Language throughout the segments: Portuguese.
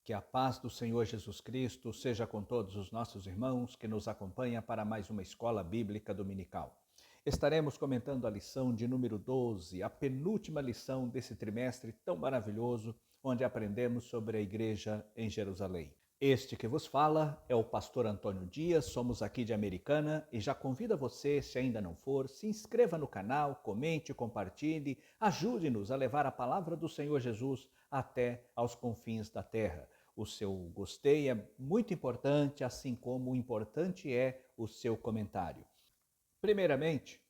Que a paz do Senhor Jesus Cristo seja com todos os nossos irmãos que nos acompanham para mais uma escola bíblica dominical. Estaremos comentando a lição de número 12, a penúltima lição desse trimestre tão maravilhoso, onde aprendemos sobre a igreja em Jerusalém. Este que vos fala é o pastor Antônio Dias, somos aqui de Americana e já convido você, se ainda não for, se inscreva no canal, comente, compartilhe, ajude-nos a levar a palavra do Senhor Jesus até aos confins da terra. O seu gostei é muito importante, assim como importante é o seu comentário. Primeiramente,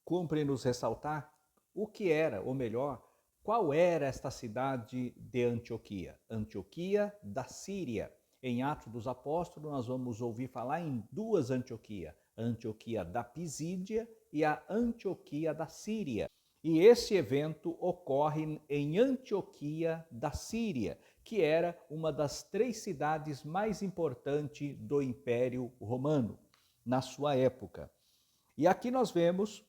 cumpre-nos ressaltar o que era, ou melhor, qual era esta cidade de Antioquia? Antioquia da Síria. Em Atos dos Apóstolos, nós vamos ouvir falar em duas Antioquia, a Antioquia da Pisídia e a Antioquia da Síria. E esse evento ocorre em Antioquia da Síria, que era uma das 3 cidades mais importantes do Império Romano, na sua época. E aqui nós vemos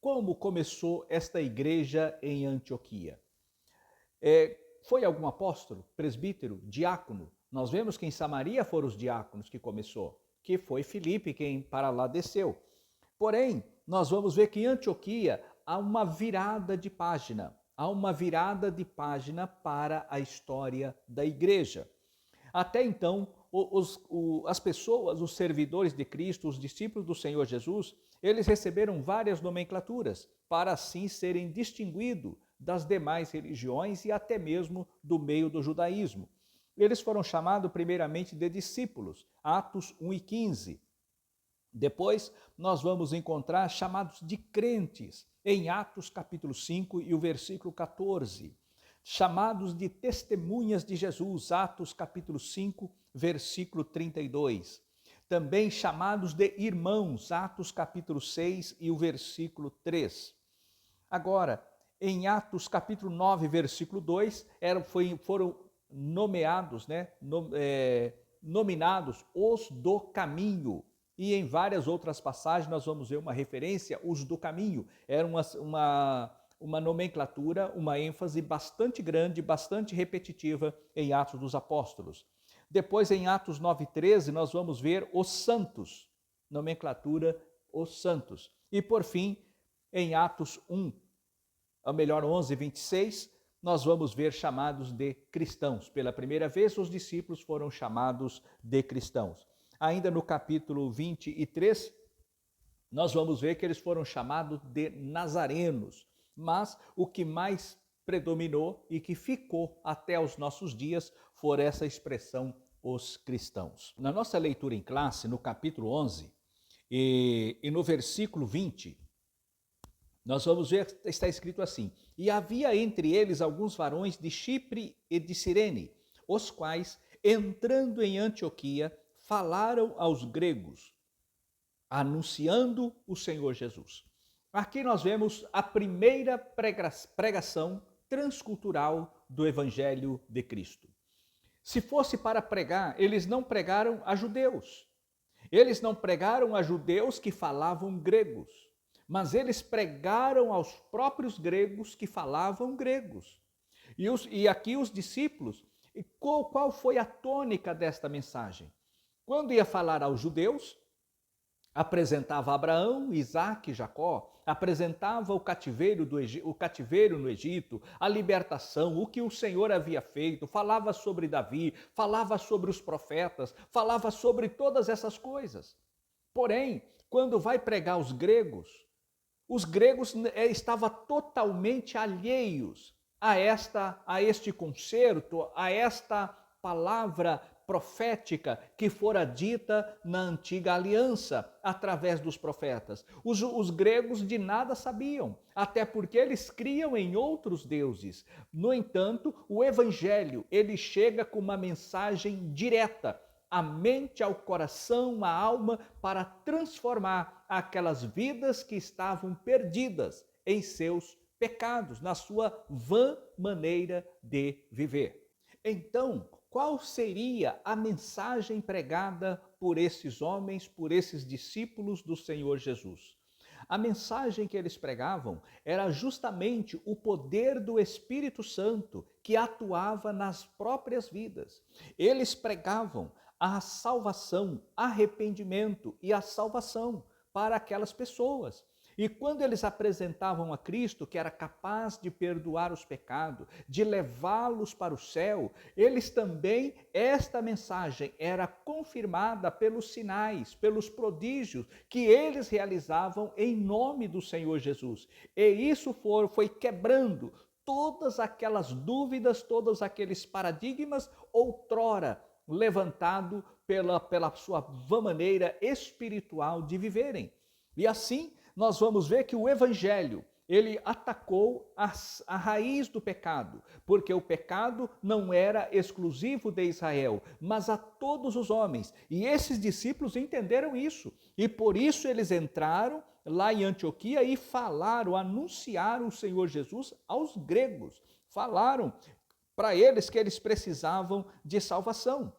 como começou esta igreja em Antioquia. Foi algum apóstolo, presbítero, diácono? Nós vemos que em Samaria foram os diáconos que começou, que foi Filipe quem para lá desceu. Porém, nós vamos ver que em Antioquia há uma virada de página. Há uma virada de página para a história da igreja. Até então, as pessoas, os servidores de Cristo, os discípulos do Senhor Jesus, eles receberam várias nomenclaturas para assim serem distinguidos das demais religiões e até mesmo do meio do judaísmo. Eles foram chamados primeiramente de discípulos, Atos 1 e 15. Depois, nós vamos encontrar chamados de crentes, em Atos capítulo 5 e o versículo 14. Chamados de testemunhas de Jesus, Atos capítulo 5, versículo 32. Também chamados de irmãos, Atos capítulo 6 e o versículo 3. Agora, em Atos capítulo 9, versículo 2, foram nomeados, nominados os do caminho. E em várias outras passagens nós vamos ver uma referência, os do caminho. Era uma nomenclatura, uma ênfase bastante grande, bastante repetitiva em Atos dos Apóstolos. Depois, em Atos 9:13, nós vamos ver os santos, nomenclatura, os santos. E por fim, em Atos 11:26, nós vamos ver chamados de cristãos. Pela primeira vez, os discípulos foram chamados de cristãos. Ainda no capítulo 23, nós vamos ver que eles foram chamados de nazarenos. Mas o que mais predominou e que ficou até os nossos dias foi essa expressão, os cristãos. Na nossa leitura em classe, no capítulo 11 e no versículo 20, nós vamos ver, está escrito assim: E havia entre eles alguns varões de Chipre e de Cirene, os quais, entrando em Antioquia, falaram aos gregos, anunciando o Senhor Jesus. Aqui nós vemos a primeira pregação transcultural do Evangelho de Cristo. Se fosse para pregar, eles não pregaram a judeus. Eles não pregaram a judeus que falavam gregos, mas eles pregaram aos próprios gregos que falavam gregos. E aqui os discípulos, qual foi a tônica desta mensagem? Quando ia falar aos judeus, apresentava Abraão, Isaque, Jacó, apresentava o cativeiro no Egito, a libertação, o que o Senhor havia feito, falava sobre Davi, falava sobre os profetas, falava sobre todas essas coisas. Porém, quando vai pregar os gregos estavam totalmente alheios a este concerto, a esta palavra profética que fora dita na antiga aliança através dos profetas. Os gregos de nada sabiam, até porque eles criam em outros deuses. No entanto, o evangelho, ele chega com uma mensagem direta à mente, ao coração, à alma, para transformar aquelas vidas que estavam perdidas em seus pecados, na sua vã maneira de viver. Então, qual seria a mensagem pregada por esses homens, por esses discípulos do Senhor Jesus? A mensagem que eles pregavam era justamente o poder do Espírito Santo que atuava nas próprias vidas. Eles pregavam a salvação, arrependimento e a salvação para aquelas pessoas. E quando eles apresentavam a Cristo, que era capaz de perdoar os pecados, de levá-los para o céu, eles também, esta mensagem era confirmada pelos sinais, pelos prodígios que eles realizavam em nome do Senhor Jesus. E isso foi quebrando todas aquelas dúvidas, todos aqueles paradigmas outrora levantado pela sua vã maneira espiritual de viverem. E assim, nós vamos ver que o Evangelho, ele atacou a raiz do pecado, porque o pecado não era exclusivo de Israel, mas a todos os homens. E esses discípulos entenderam isso, e por isso eles entraram lá em Antioquia e falaram, anunciaram o Senhor Jesus aos gregos. Falaram para eles que eles precisavam de salvação.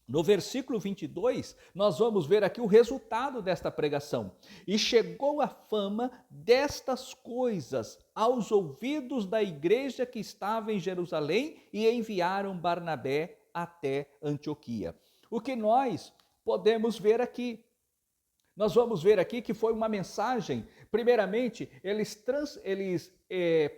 No versículo 22, nós vamos ver aqui o resultado desta pregação. E chegou a fama destas coisas aos ouvidos da igreja que estava em Jerusalém e enviaram Barnabé até Antioquia. O que nós podemos ver aqui? Nós vamos ver aqui que foi uma mensagem, primeiramente, eles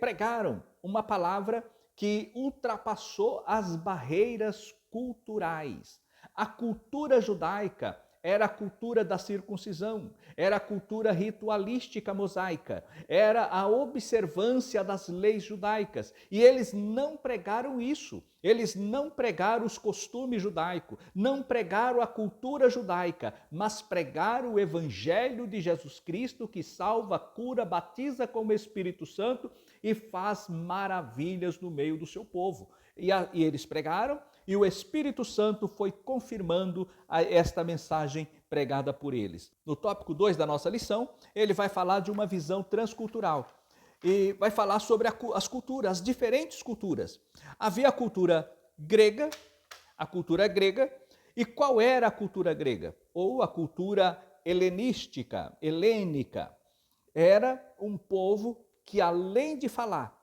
pregaram uma palavra que ultrapassou as barreiras culturais. A cultura judaica era a cultura da circuncisão, era a cultura ritualística mosaica, era a observância das leis judaicas. E eles não pregaram isso, eles não pregaram os costumes judaicos, não pregaram a cultura judaica, mas pregaram o Evangelho de Jesus Cristo que salva, cura, batiza com o Espírito Santo e faz maravilhas no meio do seu povo. E eles pregaram, e o Espírito Santo foi confirmando esta mensagem pregada por eles. No tópico 2 da nossa lição, ele vai falar de uma visão transcultural. E vai falar sobre as culturas, as diferentes culturas. Havia a cultura grega, e qual era a cultura grega? Ou a cultura helênica. Era um povo que, além de falar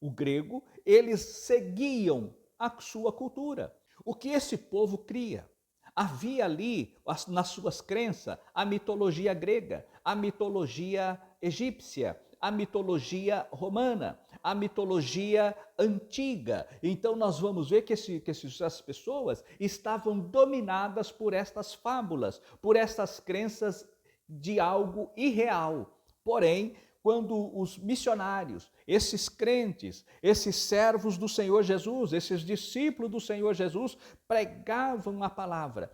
o grego, eles seguiam a sua cultura. O que esse povo cria? Havia ali, nas suas crenças, a mitologia grega, a mitologia egípcia, a mitologia romana, a mitologia antiga. Então nós vamos ver que essas pessoas estavam dominadas por estas fábulas, por estas crenças de algo irreal. Porém, quando os missionários, esses crentes, esses servos do Senhor Jesus, esses discípulos do Senhor Jesus, pregavam a palavra.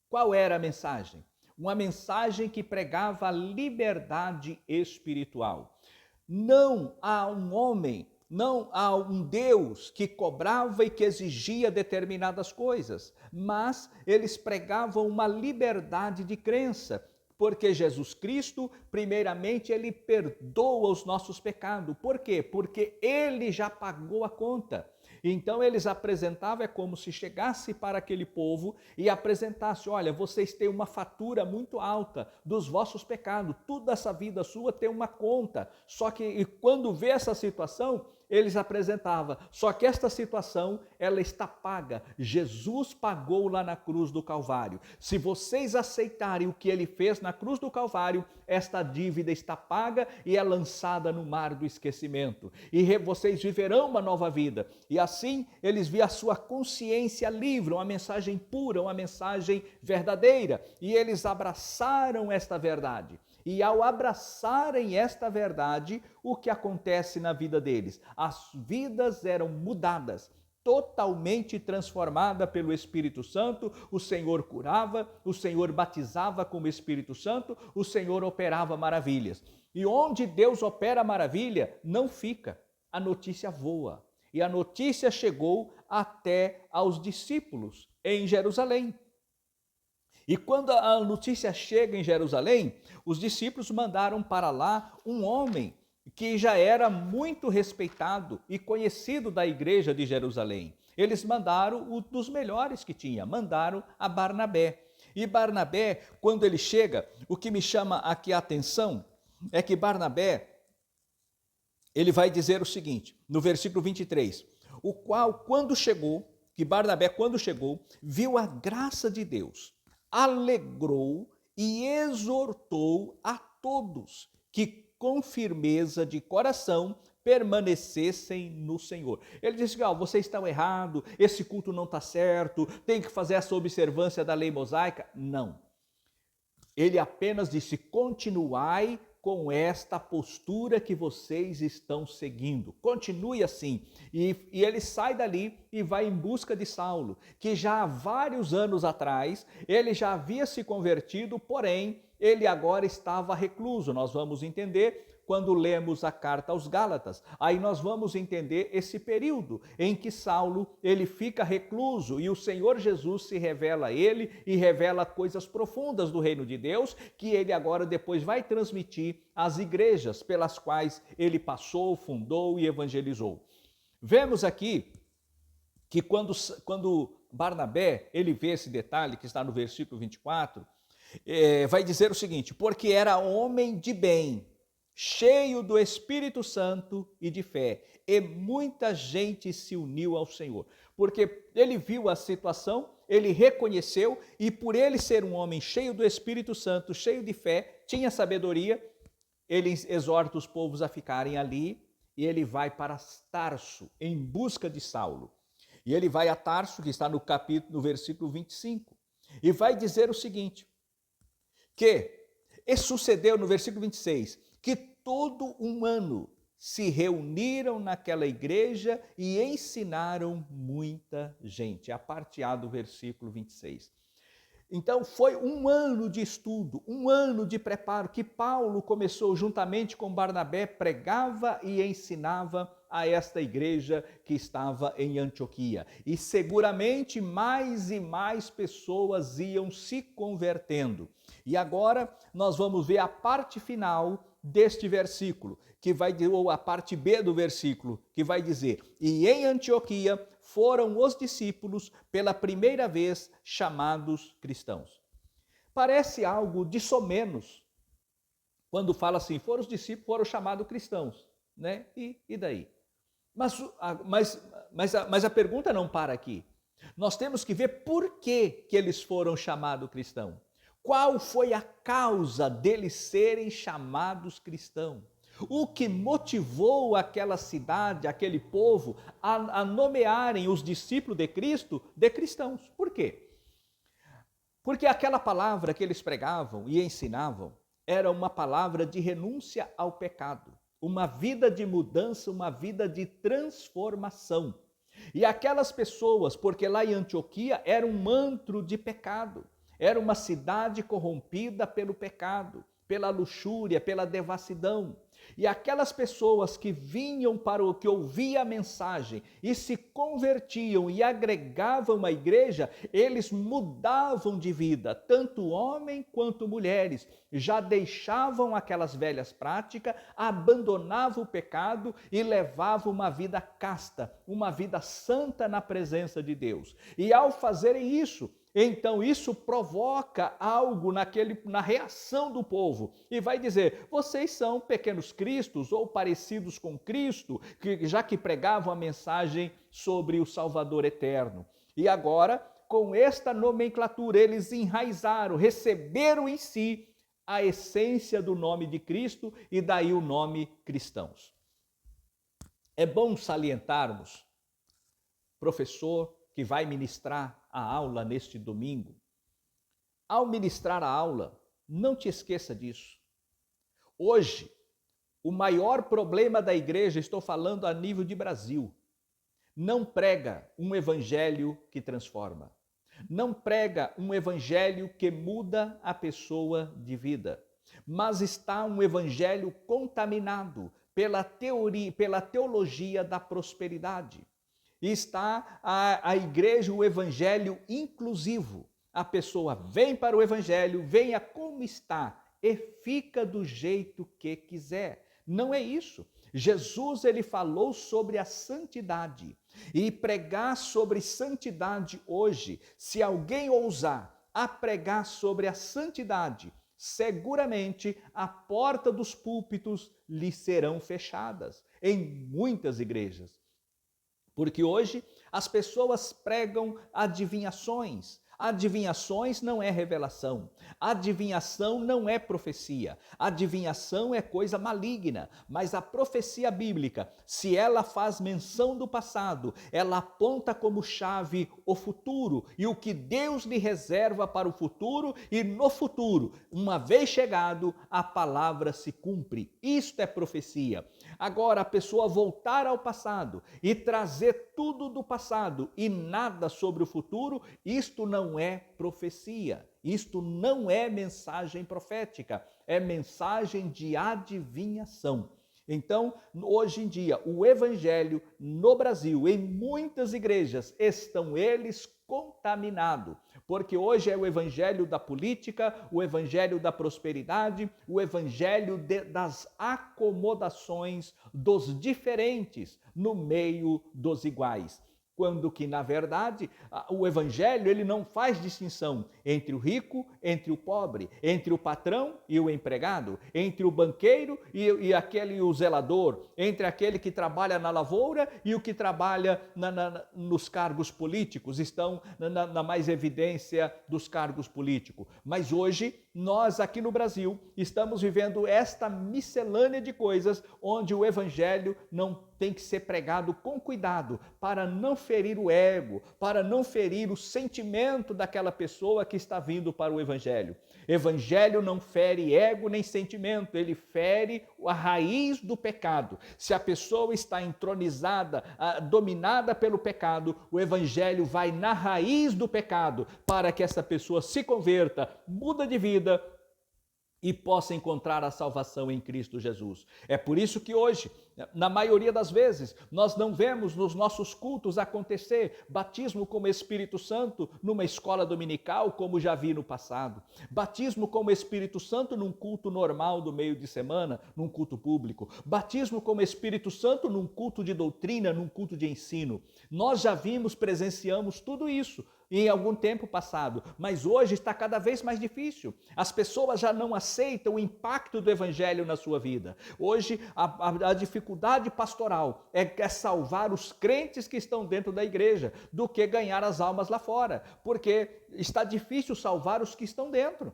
Qual era a mensagem? Uma mensagem que pregava a liberdade espiritual. Não há um homem, não há um Deus que cobrava e que exigia determinadas coisas, mas eles pregavam uma liberdade de crença. Porque Jesus Cristo, primeiramente, ele perdoa os nossos pecados. Por quê? Porque ele já pagou a conta. Então eles apresentavam, é como se chegasse para aquele povo e apresentasse, olha, vocês têm uma fatura muito alta dos vossos pecados, toda essa vida sua tem uma conta. Só que quando vê essa situação, eles apresentavam, só que esta situação, ela está paga. Jesus pagou lá na cruz do Calvário. Se vocês aceitarem o que ele fez na cruz do Calvário, esta dívida está paga e é lançada no mar do esquecimento. E vocês viverão uma nova vida. E assim, eles viam a sua consciência livre, uma mensagem pura, uma mensagem verdadeira. E eles abraçaram esta verdade. E ao abraçarem esta verdade, o que acontece na vida deles? As vidas eram mudadas, totalmente transformada pelo Espírito Santo. O Senhor curava, o Senhor batizava com o Espírito Santo, o Senhor operava maravilhas. E onde Deus opera maravilha, não fica, a notícia voa. E a notícia chegou até aos discípulos em Jerusalém. E quando a notícia chega em Jerusalém, os discípulos mandaram para lá um homem que já era muito respeitado e conhecido da igreja de Jerusalém. Eles mandaram um dos melhores que tinha, mandaram a Barnabé. E Barnabé, quando ele chega, o que me chama aqui a atenção é que Barnabé, ele vai dizer o seguinte, no versículo 23, o qual, Barnabé, quando chegou, viu a graça de Deus, alegrou e exortou a todos que com firmeza de coração permanecessem no Senhor. Ele disse: vocês estão errados, esse culto não está certo, tem que fazer essa observância da lei mosaica. Não. Ele apenas disse: continuai com esta postura que vocês estão seguindo. Continue assim. E ele sai dali e vai em busca de Saulo, que já há vários anos atrás, ele já havia se convertido, porém, ele agora estava recluso. Nós vamos entender quando lemos a carta aos Gálatas. Aí nós vamos entender esse período em que Saulo, ele fica recluso e o Senhor Jesus se revela a ele e revela coisas profundas do reino de Deus, que ele agora depois vai transmitir às igrejas pelas quais ele passou, fundou e evangelizou. Vemos aqui que quando Barnabé, ele vê esse detalhe que está no versículo 24, vai dizer o seguinte: porque era homem de bem, cheio do Espírito Santo e de fé, e muita gente se uniu ao Senhor. Porque ele viu a situação, ele reconheceu, e por ele ser um homem cheio do Espírito Santo, cheio de fé, tinha sabedoria, ele exorta os povos a ficarem ali, e ele vai para Tarso, em busca de Saulo. E ele vai a Tarso, que está no versículo 25, e vai dizer o seguinte, e sucedeu no versículo 26, que todo um ano se reuniram naquela igreja e ensinaram muita gente. A parte A do versículo 26. Então foi um ano de estudo, um ano de preparo que Paulo começou juntamente com Barnabé, pregava e ensinava a esta igreja que estava em Antioquia. E seguramente mais e mais pessoas iam se convertendo. E agora nós vamos ver a parte final deste versículo, ou a parte B do versículo, que vai dizer: e em Antioquia foram os discípulos pela primeira vez chamados cristãos. Parece algo de somenos quando fala assim, foram os discípulos, foram chamados cristãos, né? E daí? Mas a pergunta não para aqui. Nós temos que ver por que eles foram chamados cristãos. Qual foi a causa deles serem chamados cristãos? O que motivou aquela cidade, aquele povo, a nomearem os discípulos de Cristo de cristãos? Por quê? Porque aquela palavra que eles pregavam e ensinavam era uma palavra de renúncia ao pecado, uma vida de mudança, uma vida de transformação. E aquelas pessoas, porque lá em Antioquia era um antro de pecado, era uma cidade corrompida pelo pecado, pela luxúria, pela devassidão. E aquelas pessoas que vinham que ouviam a mensagem e se convertiam e agregavam à igreja, eles mudavam de vida, tanto homem quanto mulheres, já deixavam aquelas velhas práticas, abandonavam o pecado e levavam uma vida casta, uma vida santa na presença de Deus. E ao fazerem isso, então isso provoca algo na reação do povo e vai dizer, vocês são pequenos cristos ou parecidos com Cristo, já que pregavam a mensagem sobre o Salvador eterno. E agora, com esta nomenclatura, eles enraizaram, receberam em si a essência do nome de Cristo e daí o nome cristãos. É bom salientarmos, professor que vai ministrar a aula neste domingo, ao ministrar a aula, não te esqueça disso. Hoje, o maior problema da igreja, estou falando a nível de Brasil, não prega um evangelho que transforma, não prega um evangelho que muda a pessoa de vida, mas está um evangelho contaminado pela teologia da prosperidade. E está a igreja, o evangelho inclusivo. A pessoa vem para o evangelho, venha como está e fica do jeito que quiser. Não é isso. Jesus, ele falou sobre a santidade. E pregar sobre santidade hoje, se alguém ousar a pregar sobre a santidade, seguramente a porta dos púlpitos lhe serão fechadas em muitas igrejas. Porque hoje as pessoas pregam adivinhações. Adivinhações não é revelação. Adivinhação não é profecia. Adivinhação é coisa maligna. Mas a profecia bíblica, se ela faz menção do passado, ela aponta como chave o futuro e o que Deus lhe reserva para o futuro, e no futuro, uma vez chegado, a palavra se cumpre. Isto é profecia. Agora, a pessoa voltar ao passado e trazer tudo do passado e nada sobre o futuro, isto não é profecia, isto não é mensagem profética, é mensagem de adivinhação. Então, hoje em dia, o evangelho no Brasil, em muitas igrejas, estão eles contaminados, porque hoje é o evangelho da política, o evangelho da prosperidade, o evangelho das acomodações dos diferentes no meio dos iguais. Quando que, na verdade, o evangelho ele não faz distinção entre o rico, entre o pobre, entre o patrão e o empregado, entre o banqueiro e o zelador, entre aquele que trabalha na lavoura e o que trabalha nos cargos políticos, estão na mais evidência dos cargos políticos. Mas hoje, nós aqui no Brasil, estamos vivendo esta miscelânea de coisas onde o evangelho não tem que ser pregado com cuidado para não ferir o ego, para não ferir o sentimento daquela pessoa que está vindo para o evangelho. Evangelho não fere ego nem sentimento, ele fere a raiz do pecado. Se a pessoa está entronizada, dominada pelo pecado, o evangelho vai na raiz do pecado para que essa pessoa se converta, muda de vida e possa encontrar a salvação em Cristo Jesus. É por isso que hoje, na maioria das vezes, nós não vemos nos nossos cultos acontecer batismo com o Espírito Santo numa escola dominical, como já vi no passado. Batismo com o Espírito Santo num culto normal do meio de semana, num culto público. Batismo com o Espírito Santo num culto de doutrina, num culto de ensino. Nós já vimos, presenciamos tudo isso em algum tempo passado, mas hoje está cada vez mais difícil. As pessoas já não aceitam o impacto do evangelho na sua vida. Hoje a dificuldade pastoral é salvar os crentes que estão dentro da igreja do que ganhar as almas lá fora, porque está difícil salvar os que estão dentro.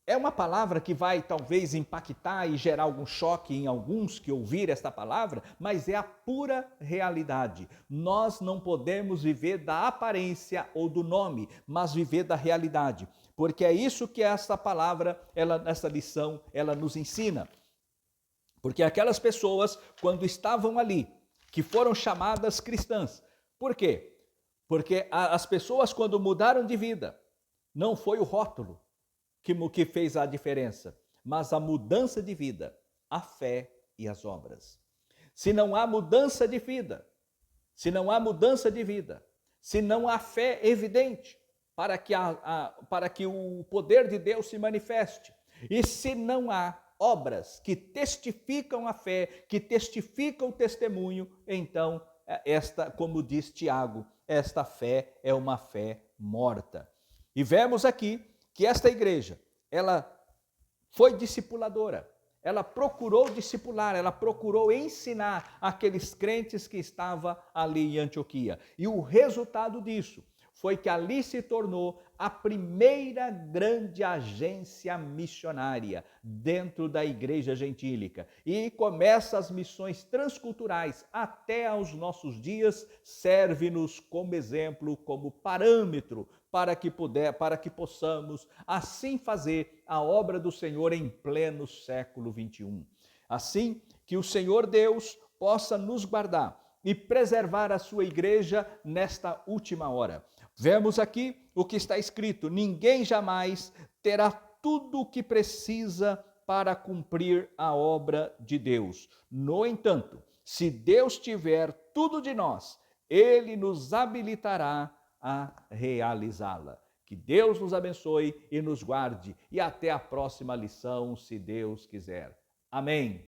É uma palavra que vai talvez impactar e gerar algum choque em alguns que ouvir esta palavra, mas é a pura realidade. Nós não podemos viver da aparência ou do nome, mas viver da realidade, porque é isso que esta palavra, essa lição, ela nos ensina. Porque aquelas pessoas, quando estavam ali, que foram chamadas cristãs, por quê? Porque as pessoas, quando mudaram de vida, não foi o rótulo que fez a diferença, mas a mudança de vida, a fé e as obras. Se não há mudança de vida, se não há fé evidente para que o poder de Deus se manifeste, e se não há obras que testificam a fé, que testificam o testemunho, então, como diz Tiago, esta fé é uma fé morta. E vemos aqui que esta igreja, ela foi discipuladora, ela procurou discipular, ela procurou ensinar aqueles crentes que estavam ali em Antioquia. E o resultado disso foi que ali se tornou a primeira grande agência missionária dentro da igreja gentílica. E começa as missões transculturais até aos nossos dias, serve-nos como exemplo, como parâmetro para que possamos assim fazer a obra do Senhor em pleno século 21. Assim que o Senhor Deus possa nos guardar e preservar a sua igreja nesta última hora. Vemos aqui o que está escrito: ninguém jamais terá tudo o que precisa para cumprir a obra de Deus. No entanto, se Deus tiver tudo de nós, Ele nos habilitará a realizá-la. Que Deus nos abençoe e nos guarde. E até a próxima lição, se Deus quiser. Amém.